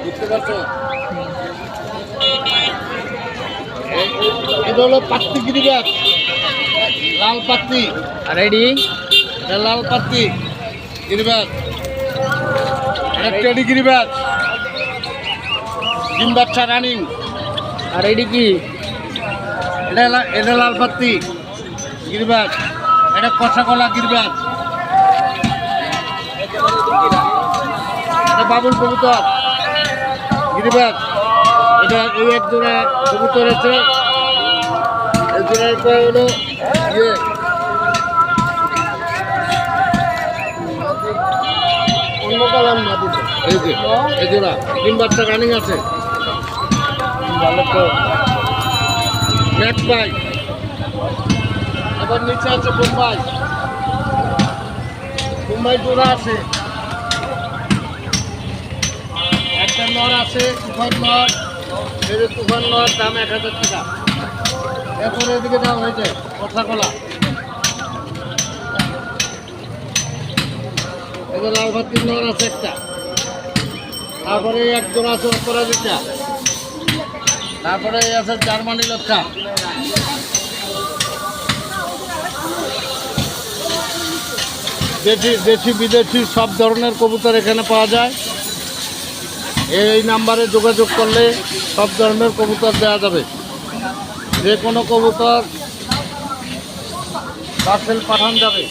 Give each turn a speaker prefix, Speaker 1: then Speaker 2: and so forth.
Speaker 1: বুঝতে পারছো? এটা হলো পাত্তি গিরিবাজ, লাল পাত্তি।
Speaker 2: রেডি,
Speaker 1: এটা লাল পাত্তি গিরিবাজ, এটা টেডি গিরিবাজ, ডিম বাচ্চা রানিং।
Speaker 2: আর রেডি কি?
Speaker 1: এটা লাল পাত্তি গিরিবাজ, এটা কষা কলা গিরিবাজ, এটা বাবুল কবুতর গিরিবাজ। এটা এই এক জোড়া কবুতর আছে, এই জোড়ার পর হলো ইয়ে অন্য কালাম না দিতে। এই যে এই জোড়া ডিম বাচ্চা রানিং আছে। ভালো তো ম্যাক পাই। আবার নিচে আছে বোম্বাই, বোম্বাই জোড়া আছে। একটা নর আছে তুফান নর, এই যে তুফান নর, দাম 1000 টাকা। এরপরে এদিকে দাম হয়েছে কষা কলা, এই যে লাল ভাতির নর আছে একটা। তারপরে এক জোড়া আছে অপরাজিতা। তারপরে এই আছে জার্মানি লক্ষা। দেশি বিদেশি সব ধরনের কবুতর এখানে পাওয়া যায়। এই নাম্বারে যোগাযোগ করলে সব ধরনের কবুতর দেওয়া যাবে। যে কোনো কবুতর পার্সেল পাঠানো যাবে।